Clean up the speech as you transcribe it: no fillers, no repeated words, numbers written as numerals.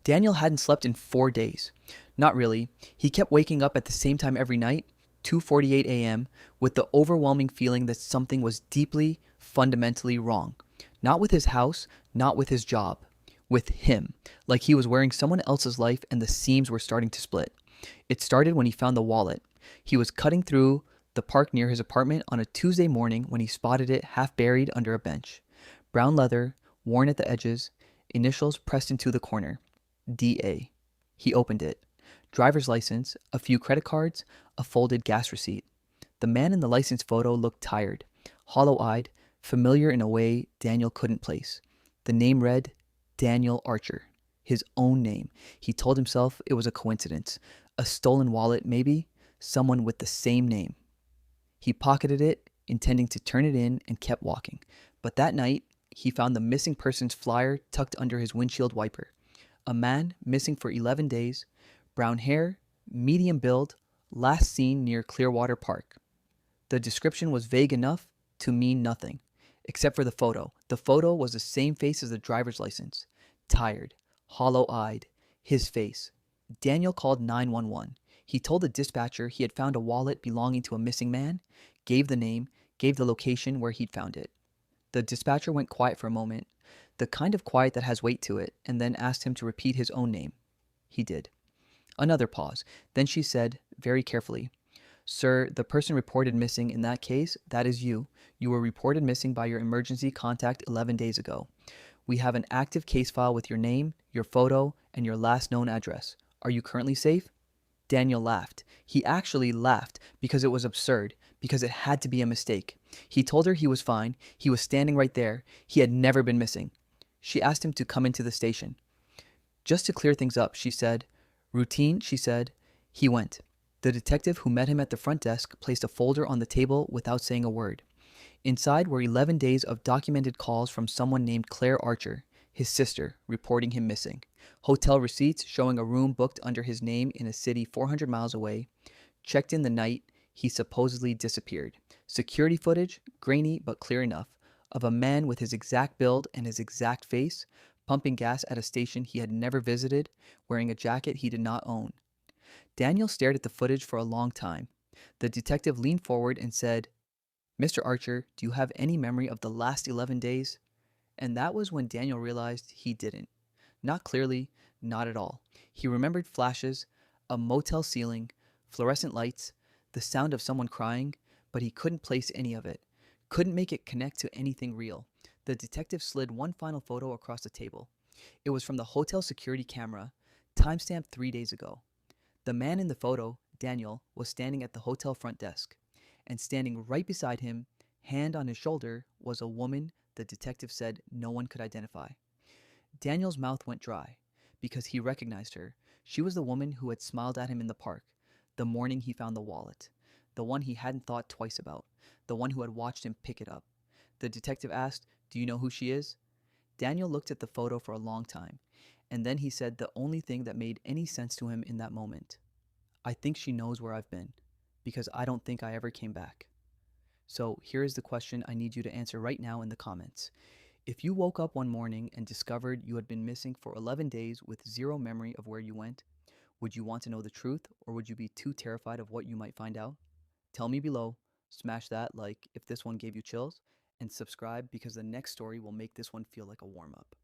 Daniel hadn't slept in 4 days. Not really. He kept waking up at the same time every night, 2:48 a.m., with the overwhelming feeling that something was deeply, fundamentally wrong. Not with his house, not with his job. With him. Like he was wearing someone else's life and the seams were starting to split. It started when he found the wallet. He was cutting through the park near his apartment on a Tuesday morning when he spotted it half buried under a bench. Brown leather, worn at the edges, initials pressed into the corner. DA. He opened it. Driver's license, a few credit cards, a folded gas receipt. The man in the license photo looked tired, hollow eyed, familiar in a way Daniel couldn't place. The name read Daniel Archer. His own name. He told himself it was a coincidence. A stolen wallet, maybe? Someone with the same name. He pocketed it, intending to turn it in, and kept walking. But that night, he found the missing person's flyer tucked under his windshield wiper. A man missing for 11 days, brown hair, medium build, last seen near Clearwater Park. The description was vague enough to mean nothing, except for the photo. The photo was the same face as the driver's license. Tired, hollow-eyed, his face. Daniel called 911. He told the dispatcher he had found a wallet belonging to a missing man, gave the name, gave the location where he'd found it. The dispatcher went quiet for a moment, the kind of quiet that has weight to it, and then asked him to repeat his own name. He did. Another pause. Then she said, very carefully, "Sir, the person reported missing in that case, that is you. You were reported missing by your emergency contact 11 days ago. We have an active case file with your name, your photo, and your last known address. Are you currently safe?" Daniel laughed. He actually laughed because it was absurd, because it had to be a mistake. He told her he was fine. He was standing right there. He had never been missing. She asked him to come into the station. Just to clear things up, she said. Routine, she said. He went. The detective who met him at the front desk placed a folder on the table without saying a word. Inside were 11 days of documented calls from someone named Claire Archer, his sister, reporting him missing. Hotel receipts showing a room booked under his name in a city 400 miles away. Checked in the night he supposedly disappeared. Security footage, grainy but clear enough, of a man with his exact build and his exact face, pumping gas at a station he had never visited, wearing a jacket he did not own. Daniel stared at the footage for a long time. The detective leaned forward and said, "Mr. Archer, do you have any memory of the last 11 days?" And that was when Daniel realized he didn't. Not clearly, not at all. He remembered flashes, a motel ceiling, fluorescent lights, the sound of someone crying, but he couldn't place any of it. Couldn't make it connect to anything real. The detective slid one final photo across the table. It was from the hotel security camera, timestamped 3 days ago. The man in the photo, Daniel, was standing at the hotel front desk. And standing right beside him, hand on his shoulder, was a woman the detective said no one could identify. Daniel's mouth went dry, because he recognized her. She was the woman who had smiled at him in the park, the morning he found the wallet, the one he hadn't thought twice about, the one who had watched him pick it up. The detective asked, "Do you know who she is?" Daniel looked at the photo for a long time, and then he said the only thing that made any sense to him in that moment. "I think she knows where I've been, because I don't think I ever came back." So here is the question I need you to answer right now in the comments. If you woke up one morning and discovered you had been missing for 11 days with zero memory of where you went, would you want to know the truth, or would you be too terrified of what you might find out? Tell me below, smash that like if this one gave you chills, and subscribe because the next story will make this one feel like a warm up.